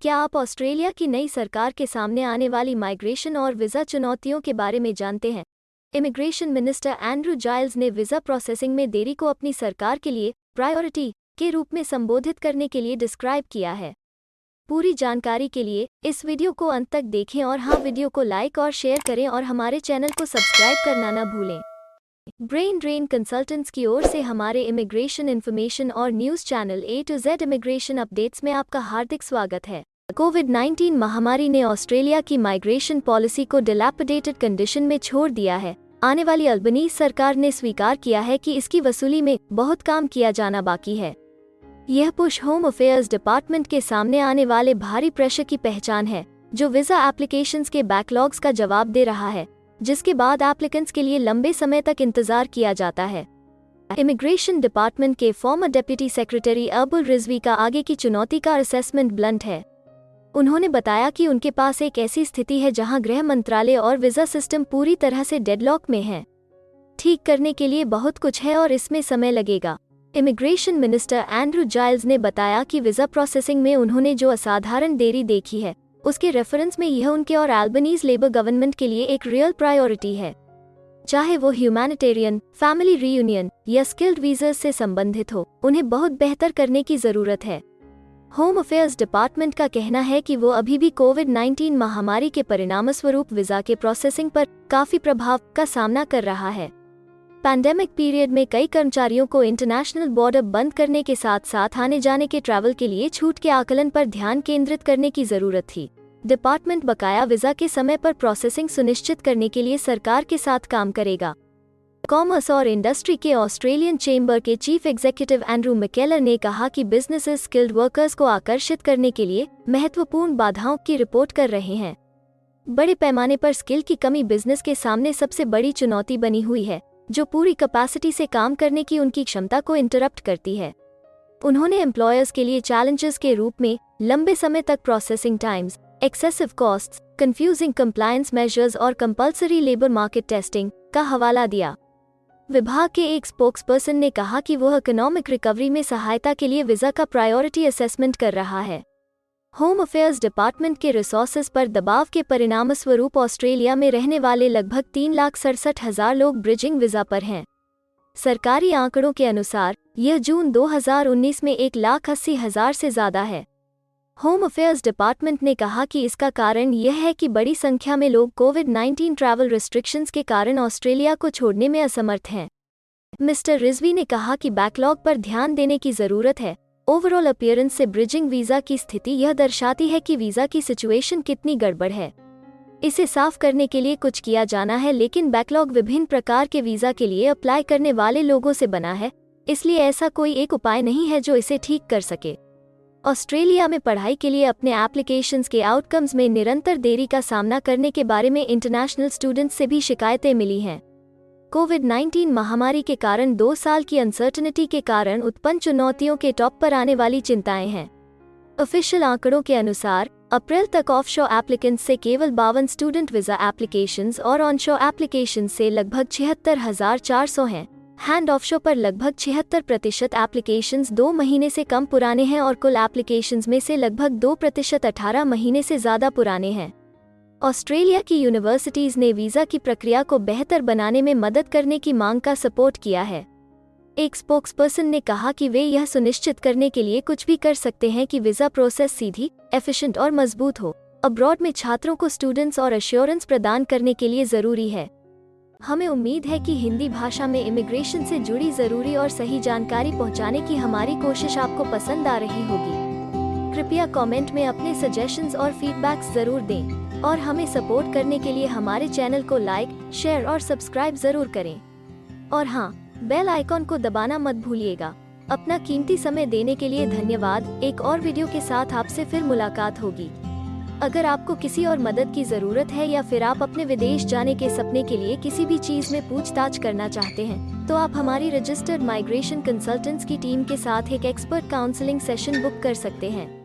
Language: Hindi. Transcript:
क्या आप ऑस्ट्रेलिया की नई सरकार के सामने आने वाली माइग्रेशन और वीज़ा चुनौतियों के बारे में जानते हैं? इमिग्रेशन मिनिस्टर एंड्रू जाइल्स ने वीज़ा प्रोसेसिंग में देरी को अपनी सरकार के लिए प्रायोरिटी के रूप में संबोधित करने के लिए डिस्क्राइब किया है। पूरी जानकारी के लिए इस वीडियो को अंत तक देखें और हाँ, वीडियो को लाइक और शेयर करें और हमारे चैनल को सब्सक्राइब करना न भूलें। ब्रेन ड्रेन कंसल्टेंट्स की ओर से हमारे इमिग्रेशन इन्फॉर्मेशन और news channel A to Z immigration updates में आपका हार्दिक स्वागत है। कोविड-19 महामारी ने ऑस्ट्रेलिया की माइग्रेशन पॉलिसी को डिलैपिडेटेड कंडीशन में छोड़ दिया है। आने वाली अल्बनीज़ सरकार ने स्वीकार किया है कि इसकी वसूली में बहुत काम किया जाना बाकी है। यह पुश होम अफेयर्स डिपार्टमेंट के सामने आने वाले भारी प्रेशर की पहचान है, जो वीज़ा एप्लीकेशंस के बैकलॉग्स का जवाब दे रहा है, जिसके बाद एप्लीकेंट्स के लिए लंबे समय तक इंतजार किया जाता है। इमिग्रेशन डिपार्टमेंट के farmer deputy secretary Abul Rizvi का आगे की चुनौती का असेसमेंट ब्लंट है। उन्होंने बताया कि उनके पास एक ऐसी स्थिति है जहां गृह मंत्रालय और वीज़ा सिस्टम पूरी तरह से डेडलॉक में है। ठीक करने के लिए बहुत कुछ है और इसमें समय लगेगा। इमिग्रेशन मिनिस्टर एंड्रू जाइल्स ने बताया कि वीज़ा प्रोसेसिंग में उन्होंने जो असाधारण देरी देखी है, उसके रेफरेंस में यह उनके और अल्बनीज़ लेबर गवर्नमेंट के लिए एक रियल प्रायोरिटी है। चाहे वो ह्यूमैनिटेरियन, फैमिली रीयूनियन या स्किल्ड वीज़र्स से संबंधित हो, उन्हें बहुत बेहतर करने की ज़रूरत है। होम अफेयर्स डिपार्टमेंट का कहना है कि वो अभी भी कोविड-19 महामारी के परिणामस्वरूप वीज़ा के प्रोसेसिंग पर काफ़ी प्रभाव का सामना कर रहा है। पैंडेमिक पीरियड में कई कर्मचारियों को इंटरनेशनल बॉर्डर बंद करने के साथ साथ आने जाने के ट्रैवल के लिए छूट के आकलन पर ध्यान केंद्रित करने की ज़रूरत थी। डिपार्टमेंट बकाया वीज़ा के समय पर प्रोसेसिंग सुनिश्चित करने के लिए सरकार के साथ काम करेगा। कॉमर्स और इंडस्ट्री के ऑस्ट्रेलियन चेंबर के चीफ एग्जीक्यूटिव एंड्रू मैकेलर ने कहा कि बिजनेसेस स्किल्ड वर्कर्स को आकर्षित करने के लिए महत्वपूर्ण बाधाओं की रिपोर्ट कर रहे हैं। बड़े पैमाने पर स्किल की कमी बिजनेस के सामने सबसे बड़ी चुनौती बनी हुई है, जो पूरी कैपेसिटी से काम करने की उनकी क्षमता को इंटरप्ट करती है। उन्होंने एम्प्लॉयर्स के लिए चैलेंजेस के रूप में लंबे समय तक processing times, excessive costs, confusing compliance measures और कंपल्सरी लेबर मार्केट टेस्टिंग का हवाला दिया। विभाग के एक स्पोक्सपर्सन ने कहा कि वह इकोनॉमिक रिकवरी में सहायता के लिए वीज़ा का प्रायोरिटी असेसमेंट कर रहा है। होम अफेयर्स डिपार्टमेंट के रिसोर्सेज पर दबाव के परिणामस्वरूप ऑस्ट्रेलिया में रहने वाले लगभग 3,67,000 लोग ब्रिजिंग वीज़ा पर हैं। सरकारी आंकड़ों के अनुसार यह जून 2019 में 1,80,000 से ज़्यादा है। होम अफेयर्स डिपार्टमेंट ने कहा कि इसका कारण यह है कि बड़ी संख्या में लोग कोविड-19 ट्रैवल रिस्ट्रिक्शंस के कारण ऑस्ट्रेलिया को छोड़ने में असमर्थ हैं। मिस्टर रिजवी ने कहा कि बैकलॉग पर ध्यान देने की ज़रूरत है। ओवरऑल अपीयरेंस से ब्रिजिंग वीज़ा की स्थिति यह दर्शाती है कि वीज़ा की सिचुएशन कितनी गड़बड़ है। इसे साफ करने के लिए कुछ किया जाना है, लेकिन बैकलॉग विभिन्न प्रकार के वीज़ा के लिए अप्लाई करने वाले लोगों से बना है, इसलिए ऐसा कोई एक उपाय नहीं है जो इसे ठीक कर सके। ऑस्ट्रेलिया में पढ़ाई के लिए अपने एप्लीकेशंस के आउटकम्स में निरंतर देरी का सामना करने के बारे में इंटरनेशनल स्टूडेंट्स से भी शिकायतें मिली हैं। कोविड-19 महामारी के कारण 2 साल की अनसर्टेनिटी के कारण उत्पन्न चुनौतियों के टॉप पर आने वाली चिंताएं हैं। ऑफिशियल आंकड़ों के अनुसार अप्रैल तक ऑफशोर एप्लीकेंट्स से केवल 52 स्टूडेंट वीज़ा एप्लीकेशंस और ऑनशोर एप्लीकेशंस से लगभग 76,400 हैं। हैंड ऑफशोर पर लगभग 76% एप्लीकेशंस 2 महीने से कम पुराने हैं और कुल एप्लीकेशंस में से लगभग 2% 18 महीने से ज़्यादा पुराने हैं। ऑस्ट्रेलिया की यूनिवर्सिटीज़ ने वीज़ा की प्रक्रिया को बेहतर बनाने में मदद करने की मांग का सपोर्ट किया है। एक स्पोक्सपर्सन ने कहा कि वे यह सुनिश्चित करने के लिए कुछ भी कर सकते हैं कि वीज़ा प्रोसेस सीधी, एफिशिएंट और मजबूत हो। अब्रॉड में छात्रों को स्टूडेंट्स और एश्योरेंस प्रदान करने के लिए ज़रूरी है। हमें उम्मीद है कि हिंदी भाषा में इमिग्रेशन से जुड़ी ज़रूरी और सही जानकारी पहुंचाने की हमारी कोशिश आपको पसंद आ रही होगी। कृपया कमेंट में अपने सजेशंस और फीडबैक्स ज़रूर दें और हमें सपोर्ट करने के लिए हमारे चैनल को लाइक, शेयर और सब्सक्राइब ज़रूर करें। और हाँ, बेल आइकॉन को दबाना मत भूलिएगा। अपना कीमती समय देने के लिए धन्यवाद। एक और वीडियो के साथ आपसे फिर मुलाकात होगी। अगर आपको किसी और मदद की ज़रूरत है या फिर आप अपने विदेश जाने के सपने के लिए किसी भी चीज़ में पूछताछ करना चाहते हैं, तो आप हमारी रजिस्टर्ड माइग्रेशन कंसल्टेंट्स की टीम के साथ एक एक्सपर्ट काउंसलिंग सेशन बुक कर सकते हैं।